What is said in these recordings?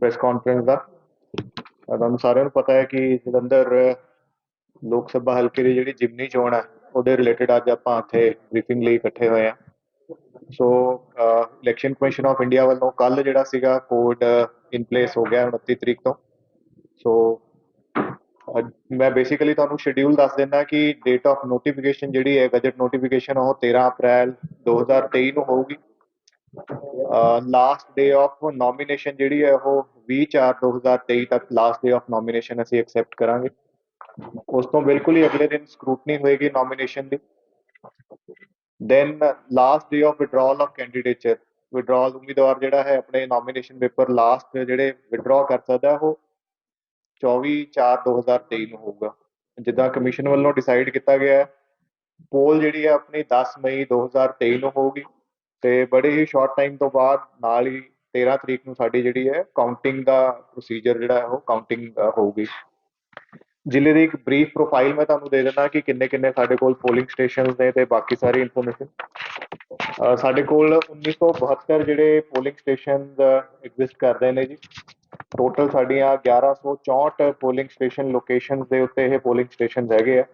Press conference ਦਾ। ਤੁਹਾਨੂੰ ਸਾਰਿਆਂ ਨੂੰ ਪਤਾ ਹੈ ਕਿ ਜਲੰਧਰ ਲੋਕ ਸਭਾ ਹਲਕੇ ਦੀ ਜਿਹੜੀ ਜਿਮਨੀ ਚੋਣ ਹੈ ਉਹਦੇ ਰਿਲੇਟਡ ਅੱਜ ਆਪਾਂ ਇੱਥੇ ਬਰੀਫਿੰਗ ਲਈ ਇਕੱਠੇ ਹੋਏ ਹਾਂ। ਸੋ ਇਲੈਕਸ਼ਨ ਕਮਿਸ਼ਨ ਆਫ ਇੰਡੀਆ ਵੱਲੋਂ ਕੱਲ ਜਿਹੜਾ ਸੀਗਾ ਕੋਡ ਇਨ ਪਲੇਸ ਹੋ ਗਿਆ 29 ਤਰੀਕ ਤੋਂ। ਸੋ ਮੈਂ ਬੇਸਿਕਲੀ ਤੁਹਾਨੂੰ ਸ਼ਡਿਊਲ ਦੱਸ ਦਿੰਦਾ ਕਿ ਡੇਟ ਆਫ ਨੋਟੀਫਿਕੇਸ਼ਨ ਜਿਹੜੀ ਹੈ ਬਜਟ ਨੋਟੀਫਿਕੇਸ਼ਨ ਉਹ 13 ਅਪ੍ਰੈਲ 2023 ਨੂੰ ਹੋਊਗੀ। ਲਾਸਟ ਡੇ ਆਫ ਨੋਮੀਨੇਸ਼ਨ ਜਿਹੜੀ ਹੈ ਉਹ 20/4/2023 ਤੱਕ ਲਾਸਟ ਡੇ ਆਫ ਨੋਮੀਨੇਸ਼ਨ ਅਸੀਂ ਐਕਸੈਪਟ ਕਰਾਂਗੇ। ਉਸ ਤੋਂ ਬਿਲਕੁਲ ਹੀ ਅਗਲੇ ਦਿਨ ਸਕਰੂਟਨੀ ਹੋਏਗੀ ਨੋਮੀਨੇਸ਼ਨ ਦੀ। Then last day of withdrawal of candidature, withdrawal ਉਮੀਦਵਾਰ ਜਿਹੜਾ ਹੈ ਆਪਣੇ ਨੋਮੀਨੇਸ਼ਨ ਪੇਪਰ ਲਾਸਟ ਜਿਹੜੇ ਵਿਡਰਾਅ ਕਰ ਸਕਦਾ ਉਹ 24/4/2023 ਨੂੰ ਹੋਊਗਾ। ਜਿੱਦਾਂ ਕਮਿਸ਼ਨ ਵੱਲੋਂ ਡਿਸਾਈਡ ਕੀਤਾ ਗਿਆ ਹੈ, ਪੋਲ ਜਿਹੜੀ ਹੈ ਆਪਣੀ 10 ਮਈ 2023 ਨੂੰ ਹੋਊਗੀ ਤੇ ਬੜੇ ਹੀ ਸ਼ਾਰਟ ਟਾਈਮ ਤੋਂ ਬਾਅਦ ਨਾਲ ਹੀ 13 ਤਰੀਕ ਨੂੰ ਸਾਡੀ ਜਿਹੜੀ ਹੈ ਕਾਊਂਟਿੰਗ ਦਾ ਪ੍ਰੋਸੀਜਰ ਜਿਹੜਾ ਹੈ ਉਹ ਕਾਊਂਟਿੰਗ ਹੋਊਗੀ। ਜ਼ਿਲ੍ਹੇ ਦੀ ਇੱਕ ਬਰੀਫ ਪ੍ਰੋਫਾਈਲ ਮੈਂ ਤੁਹਾਨੂੰ ਦੇ ਦਿੰਦਾ ਕਿ ਕਿੰਨੇ ਕਿੰਨੇ ਸਾਡੇ ਕੋਲ ਪੋਲਿੰਗ ਸਟੇਸ਼ਨਸ ਨੇ ਤੇ ਬਾਕੀ ਸਾਰੀ ਇਨਫੋਰਮੇਸ਼ਨ। ਸਾਡੇ ਕੋਲ 1972 ਜਿਹੜੇ ਪੋਲਿੰਗ ਸਟੇਸ਼ਨਸ ਐਗਜ਼ਿਸਟ ਕਰਦੇ ਨੇ ਜੀ। ਟੋਟਲ ਸਾਡੀਆਂ 1164 ਪੋਲਿੰਗ ਸਟੇਸ਼ਨ ਲੋਕੇਸ਼ਨਸ ਦੇ ਉੱਤੇ ਇਹ ਪੋਲਿੰਗ ਸਟੇਸ਼ਨਸ ਹੈਗੇ ਆ।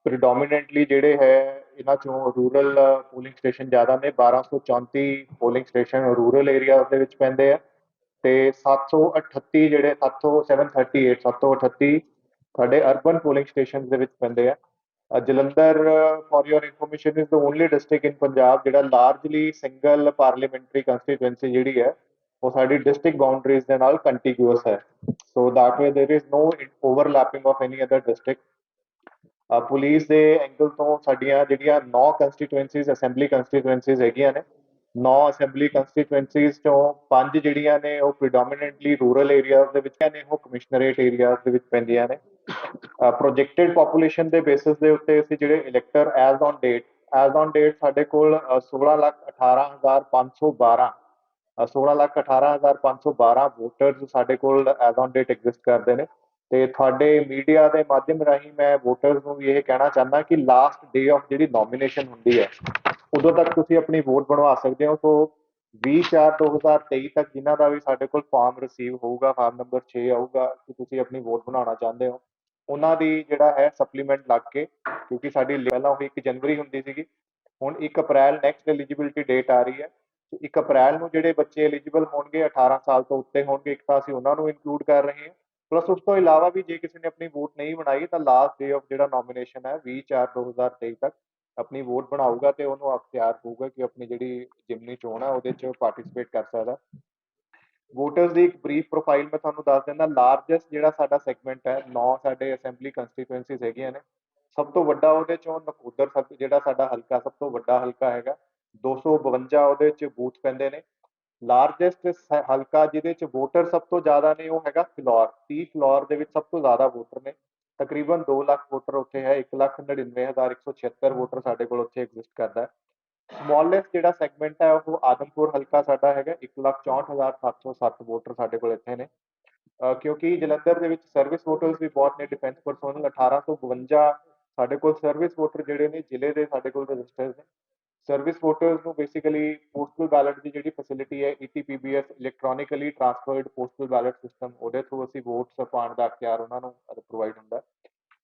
ਪ੍ਰੀਡੋਮੀਨੈਂਟਲੀ ਜਿਹੜੇ ਹੈ ਇਹਨਾਂ ਚੋਂ ਰੂਰਲ ਪੋਲਿੰਗ ਸਟੇਸ਼ਨ ਜ਼ਿਆਦਾ ਨੇ। 1234 ਪੋਲਿੰਗ ਸਟੇਸ਼ਨ ਰੂਰਲ ਏਰੀਆ ਦੇ ਵਿੱਚ ਪੈਂਦੇ ਆ ਤੇ 738 ਜਿਹੜੇ 738 ਸਾਡੇ ਅਰਬਨ ਪੋਲਿੰਗ ਸਟੇਸ਼ਨ ਦੇ ਵਿੱਚ ਪੈਂਦੇ ਆ। Jalandhar for your information is the only district in Punjab ਜਿਹੜਾ ਲਾਰਜਲੀ ਸਿੰਗਲ ਪਾਰਲੀਮੈਂਟਰੀ ਕੰਸਟੀਟੂਐਂਸੀ ਜਿਹੜੀ ਹੈ ਉਹ ਸਾਡੀ ਡਿਸਟ੍ਰਿਕਟ ਬਾਉਂਡਰੀਜ਼ ਦੇ ਨਾਲ ਕੰਟੀਗੂਅਸ ਹੈ। ਸੋ that way there is no overlapping of any other district. Police ਦੇ ਐਂਗਲ ਤੋਂ ਸਾਡੀਆਂ ਜਿਹੜੀਆਂ 9 ਕੰਸਟੀਟੂਐਂਸੀਜ਼ ਅਸੈਂਬਲੀ ਕੰਸਟੀਟੂਐਂਸੀਜ਼ ਹੈਗੀਆਂ ਨੇ। 9 ਅਸੈਂਬਲੀ ਕੰਸਟੀਟੂਐਂਸੀਜ਼ ਚੋਂ 5 ਜਿਹੜੀਆਂ ਨੇ ਉਹ ਪ੍ਰੀਡੋਮੀਨੈਂਟਲੀ ਰੂਰਲ ਏਰੀਆਜ਼ ਦੇ ਵਿੱਚ ਨੇ, ਉਹ ਕਮਿਸ਼ਨਰੇਟ ਏਰੀਆਜ਼ ਦੇ ਵਿੱਚ ਪੈਂਦੀਆਂ ਨੇ। ਪ੍ਰੋਜੈਕਟਡ ਪੋਪੂਲੇਸ਼ਨ ਦੇ ਬੇਸਿਸ ਦੇ ਉੱਤੇ ਅਸੀਂ ਜਿਹੜੇ ਇਲੈਕਟਰ ਐਜ਼ ਔਨ ਡੇਟ ਸਾਡੇ ਕੋਲ 16,18,512 16,18,512 ਵੋਟਰਸ ਸਾਡੇ ਕੋਲ ਐਜ਼ ਔਨ ਡੇਟ ਐਗਜ਼ਿਸਟ ਕਰਦੇ ਨੇ। ਤੇ ਤੁਹਾਡੇ ਮੀਡੀਆ ਦੇ ਮਾਧਿਅਮ ਰਾਹੀਂ ਮੈਂ ਵੋਟਰਸ ਨੂੰ ਵੀ ਇਹ ਕਹਿਣਾ ਚਾਹੁੰਦਾ ਕਿ ਲਾਸਟ ਡੇ ਆਫ ਜਿਹੜੀ ਨੋਮੀਨੇਸ਼ਨ ਹੁੰਦੀ ਹੈ ਉਦੋਂ ਤੱਕ ਤੁਸੀਂ ਆਪਣੀ ਵੋਟ ਬਣਵਾ ਸਕਦੇ ਹੋ। ਸੋ 20/4/2023 ਤੱਕ ਜਿਨ੍ਹਾਂ ਦਾ ਵੀ ਸਾਡੇ ਕੋਲ ਫਾਰਮ ਰਿਸੀਵ ਹੋਊਗਾ, ਫਾਰਮ ਨੰਬਰ 6 ਆਊਗਾ ਕਿ ਤੁਸੀਂ ਆਪਣੀ ਵੋਟ ਬਣਾਉਣਾ ਚਾਹੁੰਦੇ ਹੋ, ਉਹਨਾਂ ਦੀ ਜਿਹੜਾ ਹੈ ਸਪਲੀਮੈਂਟ ਲੱਗ ਕੇ, ਕਿਉਂਕਿ ਸਾਡੀ ਪਹਿਲਾਂ ਉਹ 1 ਜਨਵਰੀ ਹੁੰਦੀ ਸੀਗੀ, ਹੁਣ 1 ਅਪ੍ਰੈਲ ਨੈਕਸਟ ਐਲੀਜੀਬਿਲਿਟੀ ਡੇਟ ਆ ਰਹੀ ਹੈ। 1 ਅਪ੍ਰੈਲ ਨੂੰ ਜਿਹੜੇ ਬੱਚੇ ਐਲੀਜੀਬਲ ਹੋਣਗੇ 18 ਸਾਲ ਤੋਂ ਉੱਤੇ ਹੋਣਗੇ, ਇੱਕ ਤਾਂ ਅਸੀਂ ਉਹਨਾਂ ਨੂੰ ਇਨਕਲੂਡ ਕਰ ਰਹੇ ਹਾਂ। ਪਲੱਸ ਉਸ ਤੋਂ ਇਲਾਵਾ ਵੀ ਜੇ ਕਿਸੇ ਨੇ ਆਪਣੀ ਵੋਟ ਨਹੀਂ ਬਣਾਈ ਤਾਂ ਲਾਸਟ ਡੇ ਆਫ ਜਿਹੜਾ ਨੋਮੀਨੇਸ਼ਨ ਹੈ 20/4/2023 ਤੱਕ ਆਪਣੀ ਵੋਟ ਬਣਾਊਗਾ ਤੇ ਉਹਨੂੰ ਅਖਤਿਆਰ ਹੋਊਗਾ ਕਿ ਆਪਣੀ ਜਿਹੜੀ ਜਿਮਨੀ ਚੋਣ ਹੈ ਉਹਦੇ 'ਚ ਪਾਰਟਿਸਿਪੇਟ ਕਰ ਸਕਦਾ। ਵੋਟਰਸ ਦੀ ਇੱਕ ਬਰੀਫ ਪ੍ਰੋਫਾਈਲ ਮੈਂ ਤੁਹਾਨੂੰ ਦੱਸ ਦਿੰਦਾ। ਲਾਰਜੈਸਟ ਜਿਹੜਾ ਸਾਡਾ ਸੈਗਮੈਂਟ ਹੈ 9 ਸਾਡੇ ਅਸੈਂਬਲੀ ਕੰਸਟੀਟੂਐਂਸੀਜ਼ ਹੈਗੀਆਂ ਨੇ। ਸਭ ਤੋਂ ਵੱਡਾ ਉਹਦੇ ਚੋਂ ਨਕੋਦਰ ਜਿਹੜਾ ਸਾਡਾ ਹਲਕਾ ਸਭ ਤੋਂ ਵੱਡਾ ਹਲਕਾ ਹੈਗਾ, 252 ਉਹਦੇ 'ਚ ਬੂਥ ਪੈਂਦੇ ਨੇ। ਲਾਰਜੈਸਟ ਹਲਕਾ ਜਿਹਦੇ 'ਚ ਵੋਟਰ ਸਭ ਤੋਂ ਜ਼ਿਆਦਾ ਨੇ ਉਹ ਹੈਗਾ ਫਿਲੌਰ। 30 ਫਿਲੌਰ ਦੇ ਵਿੱਚ ਸਭ ਤੋਂ ਜ਼ਿਆਦਾ ਵੋਟਰ ਨੇ, ਤਕਰੀਬਨ 2 ਲੱਖ ਵੋਟਰ ਉੱਥੇ ਹੈ। 1,99,176 ਵੋਟਰ ਸਾਡੇ ਕੋਲ ਉੱਥੇ ਐਗਜ਼ਿਸਟ ਕਰਦਾ ਹੈ। ਸਮੋਲੈਸਟ ਜਿਹੜਾ ਸੈਗਮੈਂਟ ਹੈ ਉਹ ਆਦਮਪੁਰ ਹਲਕਾ ਸਾਡਾ ਹੈਗਾ, 1,64,707 ਵੋਟਰ ਸਾਡੇ ਕੋਲ ਇੱਥੇ ਨੇ। ਕਿਉਂਕਿ ਜਲੰਧਰ ਦੇ ਵਿੱਚ ਸਰਵਿਸ ਵੋਟਰਸ ਵੀ ਬਹੁਤ ਨੇ, ਡਿਫੈਂਸ ਪਰਸੋਨਲ 1852 ਸਾਡੇ ਕੋਲ ਸਰਵਿਸ ਵੋਟਰ ਜਿਹੜੇ ਨੇ ਜ਼ਿਲ੍ਹੇ ਦੇ ਸਾਡੇ ਕੋਲ ਰਜਿਸਟਰਡ ਨੇ। ਸਰਵਿਸ ਵੋਟਰਸ ਨੂੰ ਬੇਸਿਕਲੀ ਪੋਸਟਲ ਬੈਲਟ ਦੀ ਜਿਹੜੀ ਫੈਸਿਲਿਟੀ ਹੈ ETPBS electronically transferred postal ballot system, ਉਹਦੇ ਥਰੂ ਅਸੀਂ ਵੋਟਸ ਪਾਉਣ ਦਾ ਅਖਤਿਆਰ ਉਹਨਾਂ ਨੂੰ ਪ੍ਰੋਵਾਈਡ ਹੁੰਦਾ।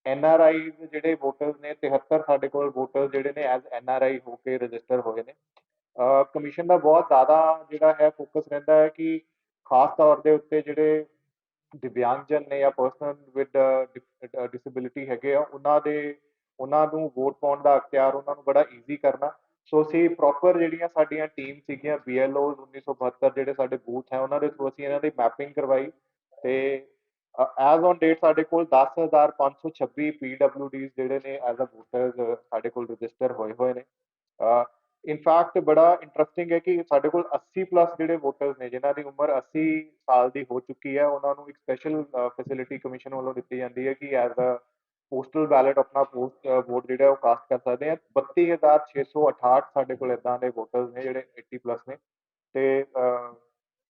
NRI ਜਿਹੜੇ ਵੋਟਰਸ ਨੇ 73 ਸਾਡੇ ਕੋਲ ਵੋਟਰ ਜਿਹੜੇ ਨੇ ਐਜ਼ NRI ਹੋ ਕੇ ਰਜਿਸਟਰ ਹੋਏ ਨੇ। ਕਮਿਸ਼ਨ ਦਾ ਬਹੁਤ ਜ਼ਿਆਦਾ ਜਿਹੜਾ ਹੈ ਫੋਕਸ ਰਹਿੰਦਾ ਹੈ ਕਿ ਖਾਸ ਤੌਰ ਦੇ ਉੱਤੇ ਜਿਹੜੇ ਦਿਵਿਆਂਗਜਨ ਨੇ ਜਾਂ ਪਰਸਨ ਵਿਦ ਡਿਸੇਬਿਲਿਟੀ ਹੈਗੇ ਆ ਉਹਨਾਂ ਨੂੰ ਵੋਟ ਪਾਉਣ ਦਾ ਅਖਤਿਆਰ ਉਹਨਾਂ ਨੂੰ ਬੜਾ ਈਜ਼ੀ ਕਰਨਾ। ਸੋ ਅਸੀਂ ਪ੍ਰੋਪਰ ਜਿਹੜੀਆਂ ਸਾਡੀਆਂ ਟੀਮ ਸੀਗੀਆਂ BLOs 1972 ਜਿਹੜੇ ਸਾਡੇ ਬੂਥ ਹੈ ਉਹਨਾਂ ਦੇ ਥਰੂ ਅਸੀਂ ਇਹਨਾਂ ਦੀ ਮੈਪਿੰਗ ਕਰਵਾਈ ਤੇ ਐਜ਼ ਔਨ ਡੇਟ ਸਾਡੇ ਕੋਲ 10,526 PWDs ਜਿਹੜੇ ਨੇ ਐਜ਼ ਅ ਵੋਟਰਸ ਸਾਡੇ ਕੋਲ ਰਜਿਸਟਰ ਹੋਏ ਨੇ। ਇਨਫੈਕਟ ਬੜਾ ਇੰਟਰਸਟਿੰਗ ਹੈ ਕਿ ਸਾਡੇ ਕੋਲ 80 ਪਲੱਸ ਜਿਹੜੇ ਵੋਟਰਸ ਨੇ ਜਿਨ੍ਹਾਂ ਦੀ ਉਮਰ 80 ਸਾਲ ਦੀ ਹੋ ਚੁੱਕੀ ਹੈ, ਉਹਨਾਂ ਨੂੰ ਇੱਕ ਸਪੈਸ਼ਲ ਫੈਸਿਲਿਟੀ ਕਮਿਸ਼ਨ ਵੱਲੋਂ ਦਿੱਤੀ ਜਾਂਦੀ ਹੈ ਕਿ ਐਜ਼ ਅ ਪੋਸਟਲ ਬੈਲਟ ਆਪਣਾ ਵੋਟ ਜਿਹੜਾ ਉਹ ਕਾਸਟ ਕਰ ਸਕਦੇ ਆ। 32,668 ਸਾਡੇ ਕੋਲ ਇੱਦਾਂ ਦੇ ਵੋਟਰਸ ਨੇ ਜਿਹੜੇ 80 ਪਲੱਸ ਨੇ ਤੇ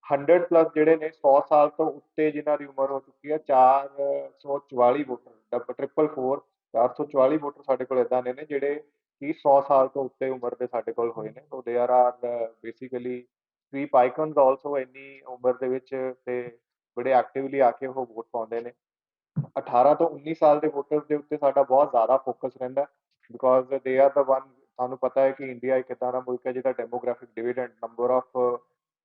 100 ਪਲੱਸ ਜਿਹੜੇ ਨੇ 100 ਸਾਲ ਤੋਂ ਉੱਤੇ ਜਿਨ੍ਹਾਂ ਦੀ ਉਮਰ ਹੋ ਚੁੱਕੀ ਹੈ 444 ਵੋਟਰ 444 ਵੋਟਰ ਸਾਡੇ ਕੋਲ ਇੱਦਾਂ ਦੇ ਨੇ ਜਿਹੜੇ ਕਿ 100 ਸਾਲ ਤੋਂ ਉੱਤੇ ਉਮਰ ਦੇ ਸਾਡੇ ਕੋਲ ਹੋਏ ਨੇ। So they are basically SVEEP icons also ਇੰਨੀ ਉਮਰ ਦੇ ਵਿੱਚ ਤੇ ਬੜੇ ਐਕਟਿਵਲੀ ਆ ਕੇ ਉਹ ਵੋਟ ਪਾਉਂਦੇ ਨੇ। 18 ਤੋਂ 19 ਸਾਲ ਦੇ ਵੋਟਰਸ ਦੇ ਉੱਤੇ ਸਾਡਾ ਬਹੁਤ ਜ਼ਿਆਦਾ ਫੋਕਸ ਰਹਿੰਦਾ, because they are the one. ਤੁਹਾਨੂੰ ਪਤਾ ਹੈ ਕਿ ਇੰਡੀਆ ਇੱਕ ਇੱਦਾਂ ਦਾ ਮੁਲਕ ਹੈ ਜਿਹਦਾ demographic dividend number of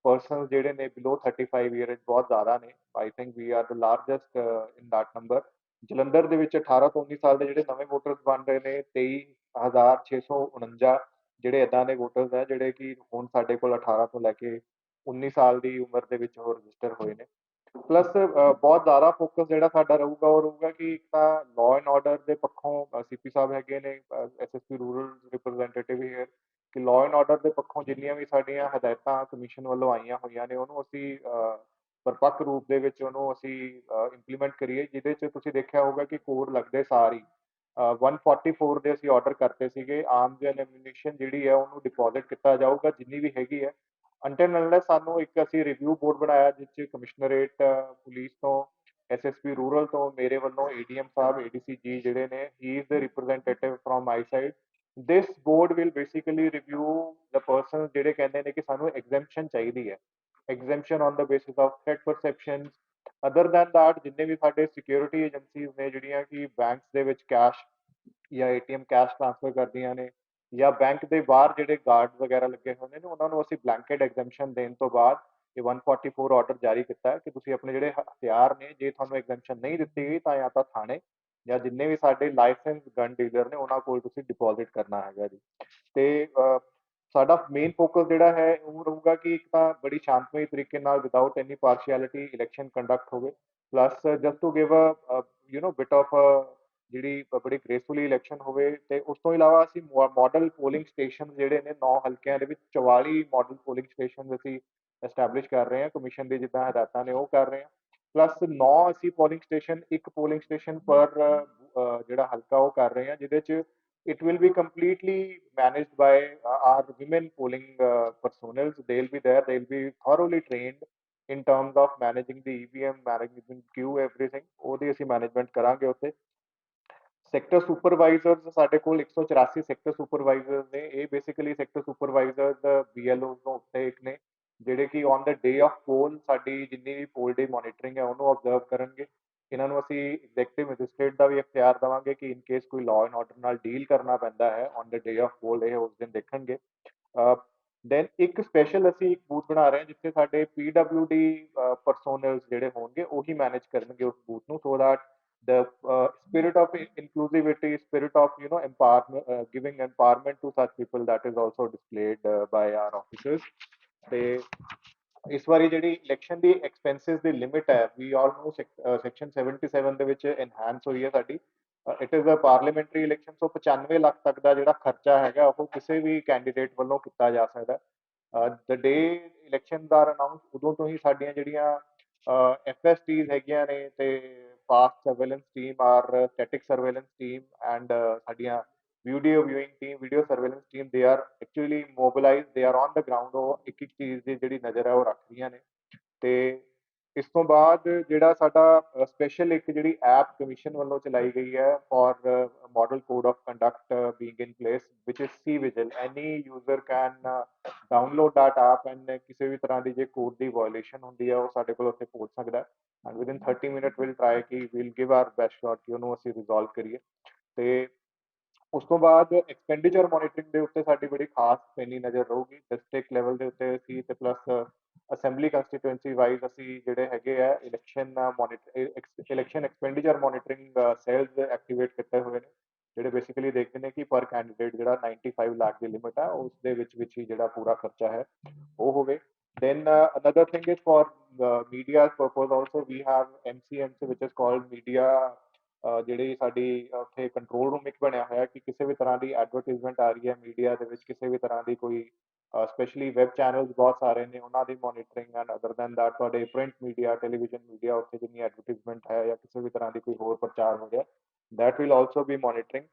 person ਜਿਹੜੇ ਨੇ ਬਿਲੋ 35 ਈਅਰ ਬਹੁਤ ਜ਼ਿਆਦਾ ਨੇ। I think we are the largest in that number. Jalandhar ਦੇ ਵਿੱਚ 18 ਤੋਂ 19 ਸਾਲ ਦੇ ਜਿਹੜੇ ਨਵੇਂ ਵੋਟਰਸ ਬਣ ਰਹੇ ਨੇ 23,649 ਜਿਹੜੇ ਇਦਾਂ ਦੇ ਵੋਟਰਸ ਹੈ ਜਿਹੜੇ ਕਿ ਹੁਣ ਸਾਡੇ ਕੋਲ 18 ਤੋਂ ਲੈ ਕੇ 19 ਸਾਲ ਦੀ ਉਮਰ ਦੇ ਵਿੱਚ ਉਹ ਰਜਿਸਟਰ ਹੋਏ ਨੇ। ਪਲੱਸ ਬਹੁਤ ਜ਼ਿਆਦਾ ਫੋਕਸ ਜਿਹੜਾ ਸਾਡਾ ਰਹੂਗਾ ਉਹ ਰਹੂਗਾ ਕਿ ਇੱਕ ਤਾਂ ਲਾਅ ਐਂਡ ਆਰਡਰ ਦੇ ਪੱਖੋਂ ਸੀਪੀ ਸਾਹਿਬ ਹੈਗੇ ਨੇ, ਐਸਐਸਪੀ ਰੂਰਲ ਰਿਪਰੈਜ਼ੈਂਟੇਟਿਵ ਹੀਅਰ, ਕਿ ਲਾਅ ਐਂਡ ਆਰਡਰ ਦੇ ਪੱਖੋਂ ਜਿੰਨੀਆਂ ਵੀ ਸਾਡੀਆਂ ਹਦਾਇਤਾਂ ਕਮਿਸ਼ਨ ਵੱਲੋਂ ਆਈਆਂ ਹੋਈਆਂ ਨੇ ਉਹਨੂੰ ਅਸੀਂ ਪਰਪੱਕ ਰੂਪ ਦੇ ਵਿੱਚ ਉਹਨੂੰ ਅਸੀਂ ਇੰਪਲੀਮੈਂਟ ਕਰੀਏ। ਜਿਹਦੇ 'ਚ ਤੁਸੀਂ ਦੇਖਿਆ ਹੋਊਗਾ ਕਿ ਕੋਡ ਲੱਗਦੇ ਸਾਰ ਹੀ 144 ਦੇ ਅਸੀਂ ਆਰਡਰ ਕਰਤੇ ਸੀਗੇ, ਆਰਮਜ਼ ਐਂਡ ਐਮੂਨੀਸ਼ਨ ਜਿਹੜੀ ਹੈ ਉਹਨੂੰ ਡਿਪੋਜ਼ਿਟ ਕੀਤਾ ਜਾਊਗਾ ਜਿੰਨੀ ਵੀ ਹੈਗੀ ਹੈ। ਅੰਟਿਲ ਅਨਲੈਸ ਸਾਨੂੰ ਇੱਕ ਅਸੀਂ ਰਿਵਿਊ ਬੋਰਡ ਬਣਾਇਆ ਜਿਸ 'ਚ ਕਮਿਸ਼ਨਰੇਟ ਪੁਲਿਸ ਤੋਂ, ਐਸਐਸਪੀ ਰੂਰਲ ਤੋਂ, ਮੇਰੇ ਵੱਲੋਂ ਏਡੀਐਮ ਸਾਹਿਬ, ਏਡੀਸੀ ਜੀ ਜਿਹੜੇ ਨੇ, ਹੀ is the representative from my side. This board will basically review the person ਜਿਹੜੇ ਕਹਿੰਦੇ ਨੇ ਕਿ ਸਾਨੂੰ ਐਗਜ਼ੈਂਪਸ਼ਨ ਚਾਹੀਦੀ ਹੈ, exemption on the basis of threat perception. Other than that ਜਿੰਨੇ ਵੀ ਸਾਡੇ ਸਿਕਿਉਰਿਟੀ ਏਜੰਸੀਜ਼ ਨੇ ਜਿਹੜੀਆਂ ਕਿ ਬੈਂਕਸ ਦੇ ਵਿੱਚ ਕੈਸ਼ ਜਾਂ ਏਟੀਐਮ ਕੈਸ਼ ਟ੍ਰਾਂਸਫਰ ਕਰਦੀਆਂ ਨੇ, ਜਾਂ ਬੈਂਕ ਦੇ ਬਾਹਰ ਜਿਹੜੇ ਗਾਰਡ ਵਗੈਰਾ ਲੱਗੇ ਹੁੰਦੇ ਨੇ ਉਹਨਾਂ ਨੂੰ ਅਸੀਂ ਬਲੈਂਕੇਟ ਐਗਜ਼ੈਂਪਸ਼ਨ ਦੇਣ ਤੋਂ ਬਾਅਦ ਇਹ 144 ਆਰਡਰ ਜਾਰੀ ਕੀਤਾ ਹੈ ਕਿ ਤੁਸੀਂ ਆਪਣੇ ਜਿਹੜੇ ਹਥਿਆਰ ਨੇ, ਜੇ ਤੁਹਾਨੂੰ ਐਗਜ਼ੈਂਪਸ਼ਨ ਨਹੀਂ ਦਿੱਤੀ ਗਈ ਤਾਂ ਜਾਂ ਤਾਂ ਥਾਣੇ ਜਾਂ ਜਿੰਨੇ ਵੀ ਸਾਡੇ ਲਾਇਸੈਂਸ ਗਨ ਡੀਲਰ ਨੇ ਉਹਨਾਂ ਕੋਲ ਤੁਸੀਂ ਡਿਪੋਜ਼ਿਟ ਕਰਨਾ ਹੈਗਾ ਜੀ। ਤੇ ਸਾਡਾ ਮੇਨ ਫੋਕਸ ਜਿਹੜਾ ਹੈ ਉਹ ਰਹੂਗਾ ਕਿ ਇੱਕ ਤਾਂ ਬੜੀ ਸ਼ਾਂਤਮਈ ਤਰੀਕੇ ਨਾਲ without any partiality election conduct ਹੋਵੇ, plus just to give bit of ਜਿਹੜੀ ਬੜੀ ਗ੍ਰੇਸਫੁਲੀ ਇਲੈਕਸ਼ਨ ਹੋਵੇ। ਤੇ ਉਸ ਤੋਂ ਇਲਾਵਾ ਅਸੀਂ ਮਾਡਲ ਪੋਲਿੰਗ ਸਟੇਸ਼ਨ ਜਿਹੜੇ ਨੇ 9 ਹਲਕਿਆਂ ਦੇ ਵਿੱਚ 44 ਮਾਡਲ ਪੋਲਿੰਗ ਸਟੇਸ਼ਨ ਅਸੀਂ ਐਸਟੈਬਲਿਸ਼ ਕਰ ਰਹੇ ਹਾਂ, ਕਮਿਸ਼ਨ ਦੀ ਜਿੱਦਾਂ ਹਦਾਇਤਾਂ ਨੇ ਉਹ ਕਰ ਰਹੇ ਹਾਂ। ਪਲੱਸ 9 ਅਸੀਂ ਪੋਲਿੰਗ ਸਟੇਸ਼ਨ, ਇੱਕ ਪੋਲਿੰਗ ਸਟੇਸ਼ਨ ਪਰ ਜਿਹੜਾ ਹਲਕਾ ਉਹ ਕਰ ਰਹੇ ਹਾਂ, ਜਿਹਦੇ 'ਚ it will be completely managed by our women polling personals. They'll be there, they'll be thoroughly trained in terms of managing the EVM, managing queue, everything। ਉਹਦੀ ਅਸੀਂ ਮੈਨੇਜਮੈਂਟ ਕਰਾਂਗੇ ਉੱਥੇ। ਸੈਕਟਰ ਸੁਪਰਵਾਈਜ਼ਰਸ ਸਾਡੇ ਕੋਲ 184 ਸੈਕਟਰ ਸੁਪਰਵਾਈਜ਼ਰਸ ਨੇ। ਇਹ basically sector supervisors BLO ਤੋਂ ਉੱਤੇ ਇੱਕ ਨੇ ਜਿਹੜੇ ਕਿ ਔਨ ਦ ਡੇ ਆਫ ਪੋਲ ਸਾਡੀ ਜਿੰਨੀ ਵੀ ਪੋਲ ਡੇ ਮੋਨੀਟਰਿੰਗ ਹੈ ਉਹਨੂੰ ਆਬਜ਼ਰਵ ਕਰਨਗੇ। ਇਹਨਾਂ ਨੂੰ ਅਸੀਂ ਐਗਜ਼ੈਕਟਿਵ ਮੈਜਿਸਟ੍ਰੇਟ ਦਾ ਵੀ ਇਖਤਿਆਰ ਦੇਵਾਂਗੇ ਕਿ ਇਨ ਕੇਸ ਕੋਈ ਲਾਅ ਐਂਡ ਆਰਡਰ ਨਾਲ ਡੀਲ ਕਰਨਾ ਪੈਂਦਾ ਹੈ ਔਨ ਦ ਡੇ ਆਫ ਪੋਲ, ਇਹ ਉਸ ਦਿਨ ਦੇਖਣਗੇ। ਦੈਨ ਇੱਕ ਸਪੈਸ਼ਲ ਅਸੀਂ ਇੱਕ ਬੂਥ ਬਣਾ ਰਹੇ ਹਾਂ ਜਿੱਥੇ ਸਾਡੇ ਪੀਡਬਲਿਊਡੀ ਪਰਸੋਨਲਸ ਜਿਹੜੇ ਹੋਣਗੇ ਉਹੀ ਮੈਨੇਜ ਕਰਨਗੇ ਉਸ ਬੂਥ ਨੂੰ, so that the spirit of inclusivity, spirit of empowerment, giving empowerment to such people, that is also displayed by our officers। ਤੇ ਇਸ ਵਾਰੀ ਜਿਹੜੀ ਇਲੈਕਸ਼ਨ ਦੀ ਐਕਸਪੈਂਸਿਸ ਦੀ ਲਿਮਿਟ ਹੈ, ਵੀ ਆਲ ਨੋ ਸੈਕਸ਼ਨ 77 ਦੇ ਵਿੱਚ ਐਨਹਾਂਸ ਹੋਈ ਹੈ ਸਾਡੀ। It is a parliamentary election, so 95 lakh ਤੱਕ ਦਾ ਜਿਹੜਾ ਖਰਚਾ ਹੈਗਾ ਉਹ ਕਿਸੇ ਵੀ ਕੈਂਡੀਡੇਟ ਵੱਲੋਂ ਕੀਤਾ ਜਾ ਸਕਦਾ। ਦ ਡੇ ਇਲੈਕਸ਼ਨ ਦਾ ਅਨਾਉਂਸ ਉਦੋਂ ਤੋਂ ਹੀ ਸਾਡੀਆਂ ਜਿਹੜੀਆਂ ਐਫਐਸਟੀਜ਼ ਹੈਗੀਆਂ ਨੇ ਤੇ fast surveillance team, or static surveillance team and ਸਾਡੀਆਂ video viewing team, video surveillance team, they are actually mobilise, they are on the ground. ਉਹ ਇੱਕ ਇੱਕ ਚੀਜ਼ ਦੀ ਜਿਹੜੀ ਨਜ਼ਰ ਹੈ ਉਹ ਰੱਖ ਰਹੀਆਂ ਨੇ। ਤੇ ਇਸ ਤੋਂ ਬਾਅਦ ਜਿਹੜਾ ਸਾਡਾ ਸਪੈਸ਼ਲ ਇੱਕ ਜਿਹੜੀ ਐਪ ਕਮਿਸ਼ਨ ਵੱਲੋਂ ਚਲਾਈ ਗਈ ਹੈ for model code of conduct being in place which is C Vigil. Any user can download that app and ਕਿਸੇ ਵੀ ਤਰ੍ਹਾਂ ਦੀ ਜੇ ਕੋਡ ਦੀ ਵਾਇਓਲੇਸ਼ਨ ਹੁੰਦੀ ਹੈ ਉਹ ਸਾਡੇ ਕੋਲ ਉੱਥੇ ਪਹੁੰਚ ਸਕਦਾ ਹੈ। And within 30 minute will try ਕਿ will give our best shot ਕਿ ਉਹਨੂੰ ਅਸੀਂ ਰਿਜ਼ੋਲਵ ਕਰੀਏ। ਤੇ ਉਸ ਤੋਂ ਬਾਅਦ ਐਕਸਪੈਂਡੀਚਰ ਮੋਨੀਟਰਿੰਗ ਦੇ ਉੱਤੇ ਸਾਡੀ ਬੜੀ ਖਾਸ ਪੈਣੀ ਨਜ਼ਰ ਰਹੂਗੀ ਡਿਸਟ੍ਰਿਕਟ ਲੈਵਲ ਦੇ ਉੱਤੇ ਅਸੀਂ, ਤੇ ਪਲੱਸ ਅਸੈਂਬਲੀ ਕੰਸਟੀਟੂਐਂਸੀ ਵਾਈਜ਼ ਅਸੀਂ ਜਿਹੜੇ ਹੈਗੇ ਆ election expenditure monitoring cells activate ਕੀਤੇ ਹੋਏ ਨੇ, ਜਿਹੜੇ ਬੇਸਿਕਲੀ ਦੇਖਦੇ ਨੇ ਕਿ ਪਰ ਕੈਂਡੀਡੇਟ ਜਿਹੜਾ 95 ਲੱਖ ਦੀ ਲਿਮਿਟ ਹੈ ਉਸ ਦੇ ਵਿੱਚ ਹੀ ਜਿਹੜਾ ਪੂਰਾ ਖਰਚਾ ਹੈ ਉਹ ਹੋਵੇ। Then another thing is for media purpose also we have MCMC which is called media, ਜਿਹੜੀ ਸਾਡੀ ਉੱਥੇ ਕੰਟਰੋਲ ਰੂਮ ਇੱਕ ਬਣਿਆ ਹੋਇਆ ਕਿ ਕਿਸੇ ਵੀ ਤਰ੍ਹਾਂ ਦੀ ਐਡਵਰਟਾਈਜ਼ਮੈਂਟ ਆ ਰਹੀ ਹੈ ਮੀਡੀਆ ਦੇ ਵਿੱਚ, ਕਿਸੇ ਵੀ ਤਰ੍ਹਾਂ ਦੀ ਕੋਈ ਸਪੈਸ਼ਲੀ ਵੈਬ ਚੈਨਲਸ ਬਹੁਤ ਸਾਰੇ ਨੇ ਉਹਨਾਂ ਦੀ monitoring. And other than that ਤੁਹਾਡੇ ਪ੍ਰਿੰਟ ਮੀਡੀਆ, ਟੈਲੀਵਿਜ਼ਨ ਮੀਡੀਆ, ਉੱਥੇ ਜਿੰਨੀ ਐਡਵਰਟਾਈਜ਼ਮੈਂਟ ਹੈ ਜਾਂ ਕਿਸੇ ਵੀ ਤਰ੍ਹਾਂ ਦੀ ਕੋਈ ਹੋਰ ਪ੍ਰਚਾਰ ਹੋ ਰਿਹਾ, that will also B monitoring.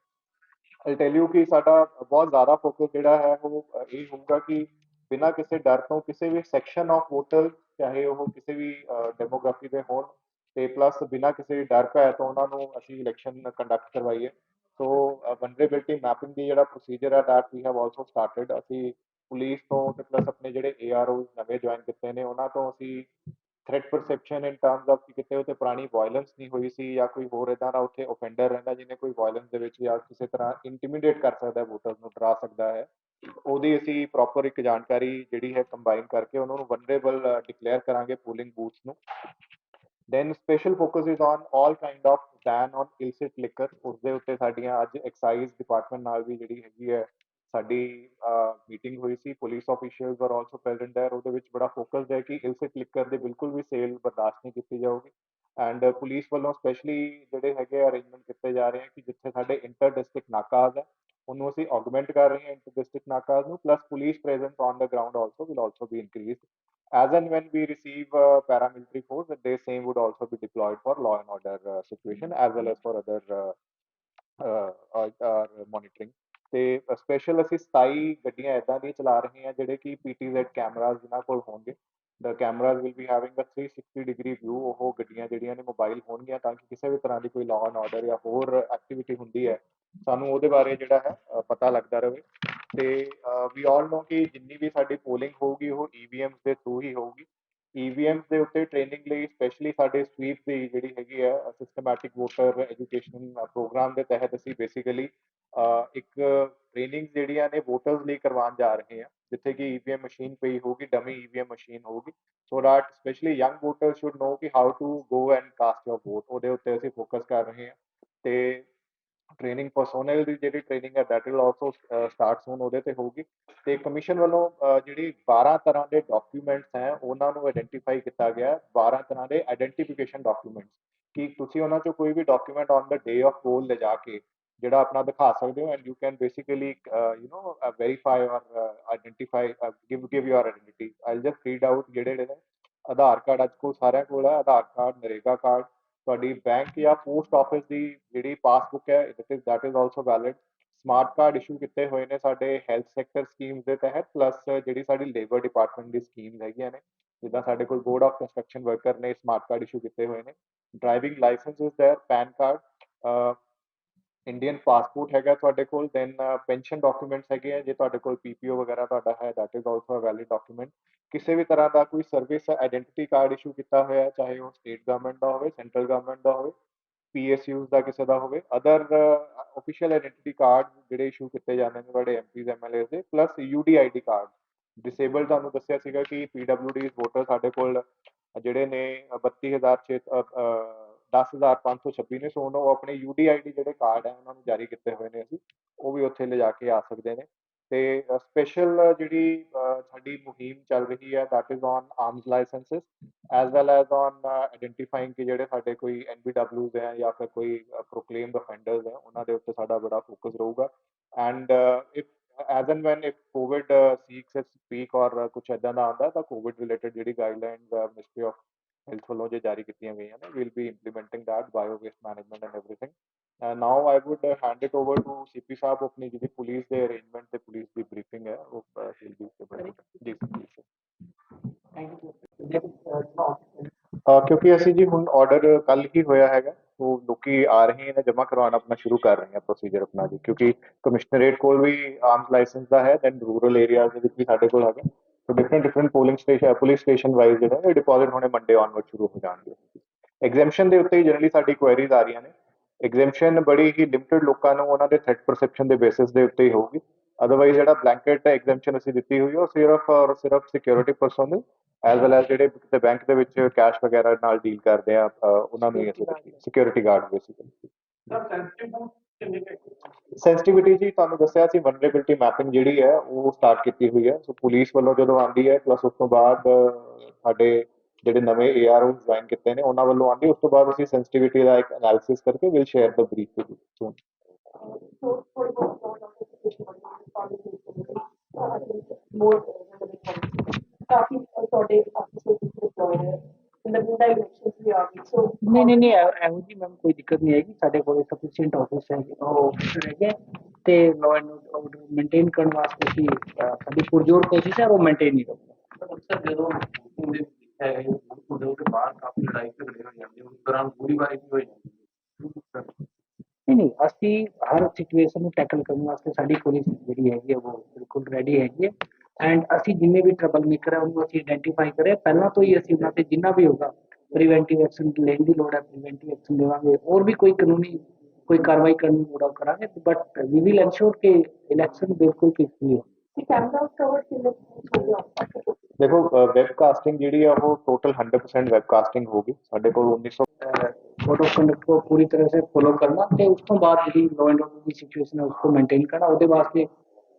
I tell you ਕਿ ਸਾਡਾ ਬਹੁਤ ਜ਼ਿਆਦਾ ਫੋਕਸ ਜਿਹੜਾ ਹੈ ਉਹ ਇਹ ਹੋਊਗਾ ਕਿ ਬਿਨਾਂ ਕਿਸੇ ਡਰ ਤੋਂ ਕਿਸੇ ਵੀ ਸੈਕਸ਼ਨ ਆਫ ਵੋਟਰ, ਚਾਹੇ ਉਹ ਕਿਸੇ ਵੀ ਡੈਮੋਗ੍ਰਾਫੀ ਦੇ ਹੋਣ, ਤੇ ਪਲੱਸ ਬਿਨਾਂ ਕਿਸੇ ਡਰ ਭੈ ਤੋਂ ਉਹਨਾਂ ਨੂੰ ਅਸੀਂ ਇਲੈਕਸ਼ਨ ਕੰਡਕਟ ਕਰਵਾਈਏ। ਸੋ ਵਨਰੇਬਿਲਟੀ ਮੈਪਿੰਗ ਦੀ ਜਿਹੜਾ ਪ੍ਰੋਸੀਜਰ ਹੈ that we have also started. ਅਸੀਂ ਪੁਲਿਸ ਤੋਂ ਤੇ ਪਲੱਸ ਆਪਣੇ ਜਿਹੜੇ AROs ਨਵੇਂ ਜੁਆਇਨ ਕੀਤੇ ਨੇ ਉਹਨਾਂ ਤੋਂ ਅਸੀਂ threat perception in terms of ਕਿ ਕਿਤੇ ਉੱਥੇ ਪੁਰਾਣੀ ਵਾਇਲੈਂਸ ਨਹੀਂ ਹੋਈ ਸੀ ਜਾਂ ਕੋਈ ਹੋਰ ਇੱਦਾਂ ਦਾ ਉੱਥੇ ਓਫੈਂਡਰ ਰਹਿੰਦਾ ਜਿਹਨੇ ਕੋਈ ਵਾਇਲੈਂਸ ਦੇ ਵਿੱਚ ਜਾਂ ਕਿਸੇ ਤਰ੍ਹਾਂ ਇੰਟੀਮੀਡੇਟ ਕਰ ਸਕਦਾ ਵੋਟਰਸ ਨੂੰ, ਡਰਾ ਸਕਦਾ ਹੈ, ਉਹਦੀ ਅਸੀਂ ਪ੍ਰੋਪਰ ਇੱਕ ਜਾਣਕਾਰੀ ਜਿਹੜੀ ਹੈ ਕੰਬਾਈਨ ਕਰਕੇ ਉਹਨਾਂ ਨੂੰ ਵਨਰੇਬਲ ਡਿਕਲੇਅਰ ਕਰਾਂਗੇ ਪੋਲਿੰਗ ਬੂਥਸ ਨੂੰ। Then special focus is on all kind of ban on illicit liquor. ਉਸਦੇ ਉੱਤੇ ਸਾਡੀਆਂ ਅੱਜ ਐਕਸਾਈਜ਼ ਡਿਪਾਰਟਮੈਂਟ ਨਾਲ ਵੀ ਜਿਹੜੀ ਹੈਗੀ ਹੈ ਸਾਡੀ ਮੀਟਿੰਗ ਹੋਈ ਸੀ, police officials are also present there. ਉਹਦੇ ਵਿੱਚ ਬੜਾ ਫੋਕਸਡ ਹੈ ਕਿ ਇਲਸਿਟ ਲਿਕਰ ਦੇ ਬਿਲਕੁਲ ਵੀ ਸੇਲ ਬਰਦਾਸ਼ਤ ਨਹੀਂ ਕੀਤੀ ਜਾਊਗੀ। ਐਂਡ ਪੁਲਿਸ ਵੱਲੋਂ ਸਪੈਸ਼ਲੀ ਜਿਹੜੇ ਹੈਗੇ ਅਰੇਂਜਮੈਂਟ ਕੀਤੇ ਜਾ ਰਹੇ ਹੈ ਕਿ ਜਿੱਥੇ ਸਾਡੇ ਇੰਟਰ ਡਿਸਟ੍ਰਿਕਟ ਨਾਕਾਜ਼ ਹੈ ਉਹਨੂੰ ਅਸੀਂ ਆਗਮੈਂਟ ਕਰ ਰਹੇ ਹਾਂ ਇੰਟਰ ਡਿਸਟ੍ਰਿਕਟ ਨਾਕਾਜ਼ ਨੂੰ, plus police presence on the ground also will also be increased as and when we receive paramilitary force, that they same would also be deployed for law and order situation as well as for other monitoring। ਤੇ special ਅਸੀਂ 27 ਗੱਡੀਆਂ ਇਦਾਂ ਦੀਆਂ ਚਲਾ ਰਹੇ ਹਾਂ ਜਿਹੜੇ ਕਿ PTZ ਕੈਮਰਾਜ਼ ਜਿਨ੍ਹਾਂ ਕੋਲ ਹੋਣਗੇ। The cameras will be having a 360 degree view. ਉਹ ਗੱਡੀਆਂ ਜਿਹੜੀਆਂ ਨੇ ਮੋਬਾਈਲ ਹੋਣਗੀਆਂ ਤਾਂ ਕਿ ਕਿਸੇ ਵੀ ਤਰ੍ਹਾਂ ਦੀ ਕੋਈ ਲਾਅ ਐਂਡ ਆਰਡਰ ਜਾਂ ਹੋਰ ਐਕਟੀਵਿਟੀ ਹੁੰਦੀ ਹੈ ਸਾਨੂੰ ਉਹਦੇ ਬਾਰੇ ਜਿਹੜਾ ਹੈ ਪਤਾ ਲੱਗਦਾ ਰਹੇ। ਤੇ ਵੀ ਆਲ ਨੋ ਕਿ ਜਿੰਨੀ ਵੀ ਸਾਡੀ ਪੋਲਿੰਗ ਹੋਊਗੀ ਉਹ EVMs ਦੇ ਥਰੂ ਹੀ ਹੋਊਗੀ। EVMs ਦੇ ਉੱਤੇ ਟ੍ਰੇਨਿੰਗ ਲਈ ਸਪੈਸ਼ਲੀ ਸਾਡੇ ਸਵੀਪ ਦੀ ਜਿਹੜੀ ਹੈਗੀ ਹੈ ਸਿਸਟਮੈਟਿਕ ਵੋਟਰ ਐਜੂਕੇਸ਼ਨ ਪ੍ਰੋਗਰਾਮ ਦੇ ਤਹਿਤ ਅਸੀਂ ਬੇਸਿਕਲੀ ਇੱਕ ਟ੍ਰੇਨਿੰਗ ਜਿਹੜੀਆਂ ਨੇ ਵੋਟਰਸ ਲਈ ਕਰਵਾਉਣ ਜਾ ਰਹੇ ਹਾਂ, ਜਿੱਥੇ ਕਿ EVM ਮਸ਼ੀਨ ਪਈ ਹੋਊਗੀ, ਡਮੀ EVM ਮਸ਼ੀਨ ਹੋਊਗੀ, so that specially young voter should know ਕਿ how to go and cast your vote. ਉਹਦੇ ਉੱਤੇ ਅਸੀਂ ਫੋਕਸ ਕਰ ਰਹੇ ਹਾਂ। ਤੇ ਟ੍ਰੇਨਿੰਗ ਪਰਸੋਨਲ ਦੀ ਜਿਹੜੀ ਟ੍ਰੇਨਿੰਗ ਹੈ ਦੈਟ ਵਿਲ ਆਲਸੋ ਸਟਾਰਟ ਸੂਨ ਉਹਦੇ ਤੇ ਹੋਊਗੀ। ਤੇ ਕਮਿਸ਼ਨ ਵੱਲੋਂ ਜਿਹੜੀ 12 ਤਰ੍ਹਾਂ ਦੇ ਡਾਕੂਮੈਂਟਸ ਹੈ ਉਹਨਾਂ ਨੂੰ ਆਇਡੈਂਟੀਫਾਈ ਕੀਤਾ ਗਿਆ, 12 ਤਰ੍ਹਾਂ ਦੇ ਆਇਡੈਂਟੀਫਿਕੇਸ਼ਨ ਡਾਕੂਮੈਂਟਸ, ਕਿ ਤੁਸੀਂ ਉਹਨਾਂ ਚੋਂ ਕੋਈ ਵੀ document on the day of poll ਲਿਜਾ ਕੇ ਜਿਹੜਾ ਆਪਣਾ ਦਿਖਾ ਸਕਦੇ ਹੋ and you can basically verify or identify give your identity. I just read out ਜਿਹੜੇ ਨੇ। ਆਧਾਰ ਕਾਰਡ ਅੱਜ ਕੋਲ ਸਾਰਿਆਂ ਕੋਲ ਹੈ, ਆਧਾਰ ਕਾਰਡ, ਨਰੇਗਾ ਕਾਰਡ, ਤੁਹਾਡੀ ਬੈਂਕ ਜਾਂ ਪੋਸਟ ਆਫਿਸ ਦੀ ਜਿਹੜੀ ਪਾਸਬੁੱਕ ਹੈ that is also valid. Smart card issue ਕੀਤੇ ਹੋਏ ਨੇ ਸਾਡੇ ਹੈਲਥ ਸੈਕਟਰ ਸਕੀਮ ਦੇ ਤਹਿਤ, ਪਲੱਸ ਜਿਹੜੀ ਸਾਡੀ ਲੇਬਰ ਡਿਪਾਰਟਮੈਂਟ ਦੀ ਸਕੀਮ ਹੈਗੀਆਂ ਨੇ, ਜਿੱਦਾਂ ਸਾਡੇ ਕੋਲ ਬੋਰਡ ਆਫ ਕੰਸਟਰਕਸ਼ਨ ਵਰਕਰ ਨੇ ਸਮਾਰਟ ਕਾਰਡ ਇਸ਼ੂ ਕੀਤੇ ਹੋਏ ਨੇ। Driving licence is there, PAN card, Indian passport ਹੈਗਾ ਤੁਹਾਡੇ ਕੋਲ, ਦੈਨ ਪੈਨਸ਼ਨ ਡਾਕੂਮੈਂਟਸ ਹੈਗੇ ਆ, ਜੇ ਤੁਹਾਡੇ ਕੋਲ PPO ਵਗੈਰਾ ਤੁਹਾਡਾ ਹੈ that is also a valid document. ਕਿਸੇ ਵੀ ਤਰ੍ਹਾਂ ਦਾ ਕੋਈ ਸਰਵਿਸ ਆਇਡੈਂਟੀਟੀ ਕਾਰਡ ਇਸ਼ੂ ਕੀਤਾ ਹੋਇਆ, ਚਾਹੇ ਉਹ ਸਟੇਟ ਗਵਰਨਮੈਂਟ ਦਾ ਹੋਵੇ, ਸੈਂਟਰਲ ਗਵਰਨਮੈਂਟ ਦਾ ਹੋਵੇ, PSUs ਦਾ ਕਿਸੇ ਦਾ ਹੋਵੇ, ਅਦਰ ਆਫੀਸ਼ੀਅਲ ਆਇਡੈਂਟੀਟੀ ਕਾਰਡ ਜਿਹੜੇ ਇਸ਼ੂ ਕੀਤੇ ਜਾਂਦੇ ਨੇ ਤੁਹਾਡੇ MPs MLAs ਦੇ, ਪਲੱਸ UDID ਕਾਰਡ। ਡਿਸੇਬਲ ਤੁਹਾਨੂੰ ਦੱਸਿਆ ਸੀਗਾ ਕਿ PWDs ਵੋਟਰ ਸਾਡੇ ਕੋਲ ਜਿਹੜੇ ਨੇ 10,526 ਨੇ, ਸੋ ਉਹ ਆਪਣੇ UDID ਜਿਹੜੇ ਕਾਰਡ ਹੈ ਉਹਨਾਂ ਨੂੰ ਜਾਰੀ ਕੀਤੇ ਹੋਏ ਨੇ ਅਸੀਂ, ਉਹ ਵੀ ਉੱਥੇ ਲਿਜਾ ਕੇ ਆ ਸਕਦੇ ਨੇ। ਤੇ ਸਪੈਸ਼ਲ ਜਿਹੜੀ ਸਾਡੀ ਮੁਹਿੰਮ ਚੱਲ ਰਹੀ ਹੈ that is on arms licences as well as on identifying ਕਿ ਜਿਹੜੇ ਸਾਡੇ ਕੋਈ NBWs ਹੈ ਜਾਂ ਫਿਰ ਕੋਈ ਪ੍ਰੋਕਲੇਮਡ ਅਫੈਂਡਰਸ ਹੈ ਉਹਨਾਂ ਦੇ ਉੱਤੇ ਸਾਡਾ ਬੜਾ ਫੋਕਸ ਰਹੂਗਾ। And if as and when if Covid seeks peak or ਕੁਛ ਇੱਦਾਂ ਦਾ ਆਉਂਦਾ ਤਾਂ ਕੋਵਿਡ ਰਿਲੇਟਡ ਜਿਹੜੀ ਗਾਈਡਲਾਈਨਸ ਮਿਨਿਸਟਰੀ ਆਫ ਹੈਲਥ ਵੱਲੋਂ ਜੇ ਜਾਰੀ ਕੀਤੀਆਂ ਗਈਆਂ ਨੇ, will be implementing that, bio waste management and everything. Now I would hand it over to CP Sahib, ਆਪਣੀ ਜਿਹੜੀ ਪੁਲਿਸ ਦੇ ਅਰੇਂਜਮੈਂਟ ਤੇ ਪੁਲਿਸ ਦੀ ਬਰੀਫਿੰਗ ਹੈ ਉਹ ਜੀ ਕਿਉਂਕਿ ਅਸੀਂ ਜੀ ਹੁਣ ਆਰਡਰ ਕੱਲ ਹੀ ਹੋਇਆ ਹੈਗਾ, ਉਹ ਲੋਕੀ ਆ ਰਹੇ ਨੇ ਜਮ੍ਹਾਂ ਕਰਵਾਉਣਾ ਆਪਣਾ ਸ਼ੁਰੂ ਕਰ ਰਹੇ ਆ ਪ੍ਰੋਸੀਜਰ ਆਪਣਾ ਜੀ, ਕਿਉਂਕਿ ਕਮਿਸ਼ਨਰੇਟ ਕੋਲ ਵੀ ਆਰਮਸ ਲਾਇਸੈਂਸ ਦਾ ਹੈ, ਦੈਨ ਰੂਰਲ ਏਰੀਆਜ਼ ਦੇ ਵਿੱਚ ਵੀ ਸਾਡੇ ਕੋਲ ਹੈਗਾ। So different polling station police station wise ਜਿਹੜਾ ਇਹ ਡਿਪੋਜ਼ਿਟ ਹੋਣੇ ਮੰਡੇ ਆਨਵਰਡ ਸ਼ੁਰੂ ਹੋ ਜਾਣਗੇ। ਐਗਜ਼ੈਂਪਸ਼ਨ ਦੇ ਉੱਤੇ ਹੀ ਜਨਰਲੀ ਸਾਡੀ ਕੁਐਰੀਜ਼ ਆ ਰਹੀਆਂ ਨੇ। ਐਗਜ਼ੈਂਪਸ਼ਨ ਬੜੀ ਹੀ ਲਿਮਿਟਡ ਲੋਕਾਂ ਨੂੰ ਉਹਨਾਂ ਦੇ ਥ੍ਰੈਟ ਪਰਸੈਪਸ਼ਨ ਦੇ ਬੇਸਿਸ ਦੇ ਉੱਤੇ ਹੀ ਹੋਊਗੀ। ਅਦਰਵਾਈਜ਼ ਜਿਹੜਾ ਬਲੈਂਕੇਟ ਐਗਜ਼ੈਂਪਸ਼ਨ ਅਸੀਂ ਦਿੱਤੀ ਹੋਈ ਹੈ ਉਹ ਸਿਰਫ ਔਰ ਸਿਰਫ security personal as well as ਜਿਹੜੇ ਕਿਤੇ ਬੈਂਕ ਦੇ ਵਿੱਚ ਕੈਸ਼ ਵਗੈਰਾ ਨਾਲ ਡੀਲ ਕਰਦੇ ਆ ਉਹਨਾਂ ਨੂੰ ਹੀ ਅਸੀਂ ਦਿੱਤੀ, ਸਿਕਿਉਰਿਟੀ ਗਾਰਡ ਬੇਸਿਕਲੀ। ਸੈਂਸਿਟੀਵਿਟੀ ਜੀ ਤੁਹਾਨੂੰ ਦੱਸਿਆ ਸੀ, ਵਨਰੇਬਿਲਿਟੀ ਮੈਪਿੰਗ ਜਿਹੜੀ ਹੈ ਉਹ ਸਟਾਰਟ ਕੀਤੀ ਹੋਈ ਹੈ। ਸੋ ਪੁਲਿਸ ਵੱਲੋਂ ਜਦੋਂ ਆਉਂਦੀ ਹੈ, ਪਲੱਸ ਉਸ ਤੋਂ ਬਾਅਦ ਸਾਡੇ ਜਿਹੜੇ ਨਵੇਂ ARO ਜੁਆਇਨ ਕੀਤੇ ਨੇ ਉਹਨਾਂ ਵੱਲੋਂ ਆਉਂਦੀ, ਉਸ ਤੋਂ ਬਾਅਦ ਅਸੀਂ ਸੈਂਸਿਟੀਵਿਟੀ ਦਾ ਇੱਕ ਐਨਾਲਿਸਿਸ ਕਰਕੇ will share the brief with you. ਕਾਫੀ ਤੁਹਾਡੇ ਨਹੀਂ ਨਹੀਂ ਨਹੀਂ ਇਹੋ ਜੀ ਮੈਮ ਕੋਈ ਦਿੱਕਤ ਨਹੀਂ ਆਏਗੀ, ਸਾਡੇ ਕੋਲ ਸਫੀਸ਼ੀਐਂਟ ਆਫਿਸ ਹੈ ਉਹ ਹੈਗੇ ਤੇ ਲਾਅ ਐਂਡ ਆਰਡਰ ਮੇਨਟੇਨ ਕਰਨ ਵਾਸਤੇ ਅਸੀਂ ਸਾਡੀ ਪੁਰਜੋਰ ਕੋਸ਼ਿਸ਼ ਹੈ ਉਹ ਮੇਨਟੇਨ ਹੀ ਰਹੂਗਾ। ਸਰ ਜਦੋਂ ਉਹਦੇ ਬਾਅਦ ਕਾਫੀ ਲੜਾਈ ਝਗੜੇ ਹੋ ਜਾਂਦੇ ਉਸ ਦੌਰਾਨ ਪੂਰੀ ਵਾਰੀ ਕੀ ਹੋ ਜਾਂਦੀ? ਨਹੀਂ ਅਸੀਂ ਹਰ ਸਿਚੁਏਸ਼ਨ ਨੂੰ ਟੈਕਲ ਕਰਨ ਵਾਸਤੇ ਸਾਡੀ ਪੁਲਿਸ ਜਿਹੜੀ ਹੈਗੀ ਹੈ ਉਹ ਬਿਲਕੁਲ ਰੈਡੀ ਹੈਗੀ ਹੈ। ਐਂਡ ਅਸੀਂ ਜਿੰਨੇ ਵੀ ਟਰਬਲ ਮੇਕਰ ਹੈ ਉਹਨੂੰ ਅਸੀਂ ਆਇਡੈਂਟੀਫਾਈ ਕਰੇ ਪਹਿਲਾਂ ਤੋਂ ਹੀ ਅਸੀਂ ਉਹਨਾਂ ਤੇ ਜਿੰਨਾ ਵੀ ਹੋਗਾ ਪ੍ਰੀਵੈਂਟਿਵ ਐਕਸ਼ਨ ਲੈਣ ਦੀ ਲੋੜ ਹੈ ਪ੍ਰੀਵੈਂਟਿਵ ਐਕਸ਼ਨ ਲਵਾਂਗੇ ਹੋਰ ਵੀ ਕੋਈ ਕਾਨੂੰਨੀ ਕੋਈ ਕਾਰਵਾਈ ਕਰਨ ਦੀ ਲੋੜ ਕਰਾਂਗੇ ਬਟ ਵੀ ਵਿਲ ਐਂਸ਼ੋਰ ਕਿ ਇਲੈਕਸ਼ਨ ਬਿਲਕੁਲ ਪੀਸਫੁਲੀ ਹੋ ਦੇਖੋ ਵੈਬਕਾਸਟਿੰਗ ਜਿਹੜੀ ਆ ਉਹ ਟੋਟਲ 100% ਵੈਬਕਾਸਟਿੰਗ ਹੋਗੀ ਸਾਡੇ ਕੋਲ 1900 कोड ऑफ कंडक्ट को पूरी तरह से फॉलो करना ਤੇ ਉਸ ਤੋਂ ਬਾਅਦ ਜਿਹੜੀ law and order the situation ਹੈ ਉਸ ਨੂੰ ਮੇਨਟੇਨ ਕਰਨਾ ਉਹਦੇ ਵਾਸਤੇ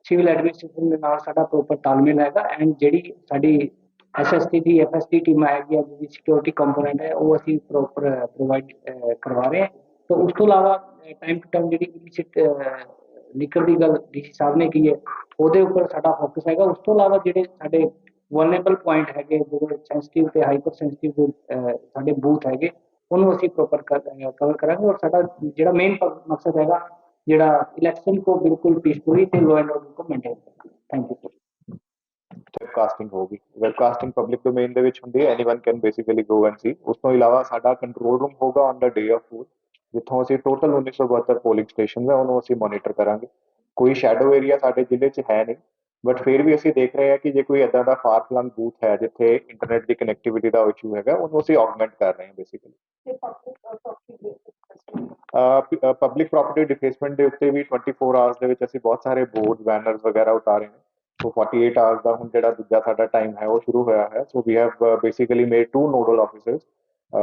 ਸਿਵਲ ਐਡਮਿਨਿਸਟ੍ਰੇਸ਼ਨ ਦੇ ਨਾਲ ਸਾਡਾ ਪ੍ਰੋਪਰ ਤਾਲਮੇਲ ਹੈਗਾ ਐਂਡ ਜਿਹੜੀ ਸਾਡੀ ਐਸਐਸਟੀ ਦੀ ਐਫਐਸਟੀ ਟੀਮ ਹੈਗੀ ਆ ਜਿਹਦੀ ਸਿਕਿਉਰਿਟੀ ਕੰਪੋਨੈਂਟ ਹੈ ਉਹ ਅਸੀਂ ਪ੍ਰੋਪਰ ਪ੍ਰੋਵਾਈਡ ਕਰਵਾ ਰਹੇ ਹਾਂ ਤੇ ਉਸ ਤੋਂ ਇਲਾਵਾ ਟਾਈਮ ਟੂ ਟਾਈਮ ਜਿਹੜੀ ਇਲਿਸਿਟ ਲਿਕਰ ਦੀ ਗੱਲ ਡੀਸੀ ਸਾਹਿਬ ਨੇ ਕੀ ਹੈ ਉਹਦੇ ਉੱਪਰ ਸਾਡਾ ਫੋਕਸ ਹੈਗਾ ਉਸ ਤੋਂ ਇਲਾਵਾ ਜਿਹੜੇ ਸਾਡੇ ਵਲਨੇਬਲ ਪੁਆਇੰਟ ਹੈਗੇ ਜਿਹੜੇ ਸੈਂਸਿਟਿਵ ਤੇ ਹਾਈਪਰ ਸੈਂਸਿਟਿਵ ਸਾਡੇ ਬੂਥ ਹੈਗੇ ਉਹਨੂੰ ਅਸੀਂ ਪ੍ਰੋਪਰ ਕਵਰ ਕਰਾਂਗੇ ਔਰ ਸਾਡਾ ਜਿਹੜਾ ਮੇਨ ਮਕਸਦ ਹੈਗਾ ਜਿਹੜਾ ਇਲੈਕਸ਼ਨ को बिल्कुल पीसफुली ਤੇ ਲਾਅ ਐਂਡ ਆਰਡਰ को ਮੇਨਟੇਨ ਕਰਨਾ ਥੈਂਕ ਯੂ ਵੈਬਕਾਸਟਿੰਗ ਹੋਗੀ ਵੈਬਕਾਸਟਿੰਗ ਪਬਲਿਕ ਡੋਮੇਨ ਦੇ ਵਿੱਚ ਹੁੰਦੀ ਹੈ anyone can basically go and see ਉਸ ਤੋਂ ਇਲਾਵਾ ਸਾਡਾ ਕੰਟਰੋਲ ਰੂਮ ਹੋਗਾ on the day of poll ਜਿੱਥੋਂ ਅਸੀਂ ਟੋਟਲ 1972 ਪੋਲਿੰਗ ਸਟੇਸ਼ਨ ਹੈ ਉਹਨੂੰ ਅਸੀਂ ਮੋਨੀਟਰ ਕਰਾਂਗੇ ਕੋਈ ਸ਼ੈਡੋ ਏਰੀਆ ਸਾਡੇ ਜ਼ਿਲ੍ਹੇ 'ਚ ਹੈ ਨਹੀਂ ਬਟ ਫਿਰ ਵੀ ਅਸੀਂ ਦੇਖ ਰਹੇ ਹਾਂ ਕਿ ਜੇ ਕੋਈ ਇਦਾਂ ਦਾ ਫਾਰ ਫਲੰਗ ਬੂਥ ਹੈ ਜਿੱਥੇ ਇੰਟਰਨੈਟ ਦੀ ਕਨੈਕਟੀਵਿਟੀ ਦਾ ਇਸ਼ੂ ਹੈਗਾ ਉਹਨੂੰ ਅਸੀਂ ਆਗਮੈਂਟ ਕਰ ਰਹੇ ਹਾਂ ਬੇਸਿਕਲੀ ਪਬਲਿਕ ਪ੍ਰੋਪਰਟੀ ਡਿਫੇਸਮੈਂਟ ਦੇ ਉੱਤੇ ਵੀ 24 ਆਵਰਸ ਦੇ ਵਿੱਚ ਅਸੀਂ ਬਹੁਤ ਸਾਰੇ ਬੋਰਡ ਬੈਨਰਸ ਵਗੈਰਾ ਉਤਾਰੇ ਨੇ ਸੋ 48 ਆਵਰਸ ਦਾ ਹੁਣ ਜਿਹੜਾ ਦੂਜਾ ਸਾਡਾ ਟਾਈਮ ਹੈ ਉਹ ਸ਼ੁਰੂ ਹੋਇਆ ਹੈ so we have basically made two nodal officers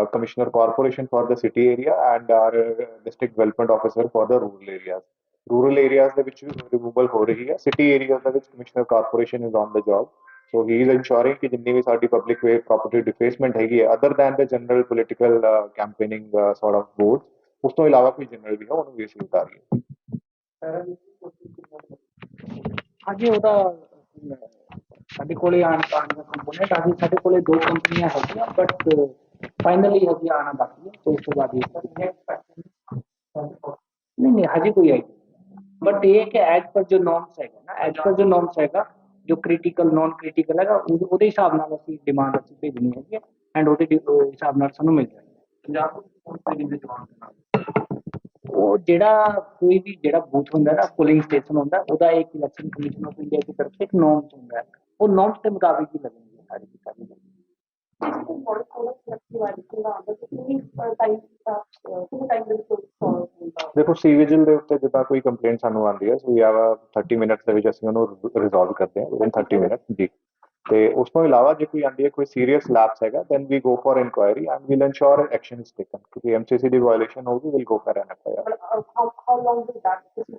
commissioner corporation for the city area and our district development officer for the rural areas rural areas ਦੇ ਵਿੱਚ ਰਿਮੂਵਲ ਹੋ ਰਹੀ ਹੈ ਸਿਟੀ ਏਰੀਆਜ਼ ਦੇ ਵਿੱਚ commissioner corporation is on the job so he is ensuring ਕਿ ਜਿੰਨੀ ਵੀ ਸਾਡੀ ਪਬਲਿਕ ਵੇ ਪ੍ਰੋਪਰਟੀ ਡਿਫੇਸਮੈਂਟ ਹੈਗੀ ਹੈ other than the general political campaigning sort of board ਉਸ ਤੋਂ ਇਲਾਵਾ ਕੋਈ ਜਨਰਲ ਵੀ ਹੈ ਉਹਨੂੰ ਵੀ ਅਸੀਂ ਉਤਾਰੀਏ ਹਾਂਜੀ ਉਹਦਾ ਸਾਡੇ ਕੋਲੇ ਆਉਣ ਦਾ ਕੰਪੋਨੈਂਟ ਅਸੀਂ ਸਾਡੇ ਕੋਲੇ ਦੋ ਕੰਪਨੀਆਂ ਹੈਗੀਆਂ ਬਟ ਫਾਈਨਲੀ ਹਜੇ ਆਉਣਾ ਬਾਕੀ ਹੈ ਤੇ ਉਸ ਤੋਂ ਬਾਅਦ नहीं नहीं हजे कोई आइडिया बट ये कि एज पर जो नॉर्म्स हैगा ना एज पर जो नॉर्म्स हैगा जो क्रिटिकल नॉन क्रिटिकल हैगा ਉਹਦੇ ਹਿਸਾਬ ਨਾਲ ਅਸੀਂ ਡਿਮਾਂਡ ਅਸੀਂ ਭੇਜਣੀ ਹੈਗੀ ਹੈ ਐਂਡ ਉਹਦੇ ਹਿਸਾਬ ਨਾਲ ਸਾਨੂੰ ਮਿਲ ਜਾਏਗਾ ਉਹ ਜਿਹੜਾ ਕੋਈ ਵੀ ਜਿਹੜਾ ਬੂਥ ਹੁੰਦਾ ਨਾ ਪੋਲਿੰਗ ਸਟੇਸ਼ਨ ਹੁੰਦਾ ਉਹਦਾ ਇੱਕ ਇਲੈਕਸ਼ਨ ਕਮਿਸ਼ਨ ਆਫ ਇੰਡੀਆ ਦੀ ਤਰਫ से एक नॉर्म्स ਹੁੰਦਾ है ਉਹ नॉर्म्स के मुताबिक ही लगेंगे सारी की सारी ਦੇਖੋ ਸੀ ਵਿਜਿਲ ਦੇ ਉੱਤੇ ਜਿੱਦਾਂ ਕੋਈ ਕੰਪਲੇਂਟ ਸਾਨੂੰ ਆਉਂਦੀ ਹੈ ਸੋ ਵੀ ਆਵਾ 30 ਮਿੰਟਸ ਦੇ ਵਿੱਚ ਅਸੀਂ ਉਹਨੂੰ ਰਿਜ਼ੋਲਵ ਕਰਦੇ ਹਾਂ ਵਿਦਿਨ 30 ਮਿੰਟਸ ਜੀ ਤੇ ਉਸ ਤੋਂ ਇਲਾਵਾ ਜੇ ਕੋਈ ਆਂਦੀ ਹੈ ਕੋਈ ਸੀਰੀਅਸ ਲੈਪਸ ਹੈਗਾ then we go for inquiry and we'll ensure action is taken ਕਿਉਂਕਿ ਐਮਸੀਸੀ ਦੀ ਵਾਇਓਲੇਸ਼ਨ ਹੋਊਗੀ will go for an FIR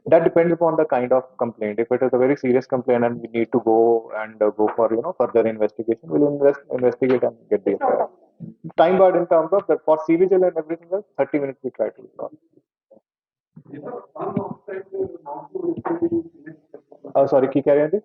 that depends upon the kind of complaint if it is a very serious complaint and we need to go and go for further investigation we'll investigate and get the FIR. Time barred in terms of that for CVGL and everything else 30 minutes we try to resolve. Sorry ਕੀ ਕਹਿ ਰਹੇ ਜੀ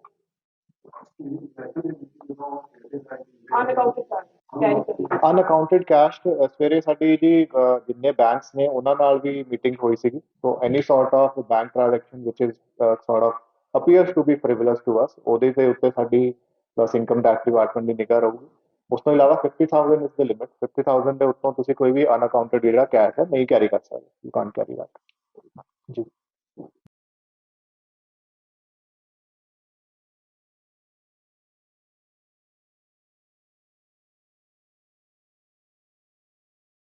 ਅਨਅਕਾਊਂਟਡ cash ਸਵੇਰੇ ਸਾਡੀ ਜੀ ਜਿੰਨੇ banks ਨੇ ਉਹਨਾਂ ਨਾਲ ਵੀ ਮੀਟਿੰਗ ਹੋਈ ਸੀਗੀ so any sort of bank transaction which is sort of appears to be frivolous to us ਉਹਦੇ ਦੇ ਉੱਤੇ ਸਾਡੀ ਬਸ ਇਨਕਮ ਟੈਕਸ ਡਿਪਾਰਟਮੈਂਟ ਦੀ ਨਿਗਾਹ ਰਹੂਗੀ ਉਸ ਤੋਂ ਇਲਾਵਾ 50,000 ਇਜ਼ ਦ ਲਿਮਿਟ 50,000 ਦੇ ਉੱਤੋਂ ਤੁਸੀਂ ਕੋਈ ਵੀ ਅਨਅਕਾਊਂਟਡ ਜਿਹੜਾ ਕੈਸ਼ ਹੈ ਨਹੀਂ ਕੈਰੀ ਕਰ ਸਕਦੇ ਯੂ ਕਾਂਟ ਕੈਰੀ ਦੈਟ ਜੀ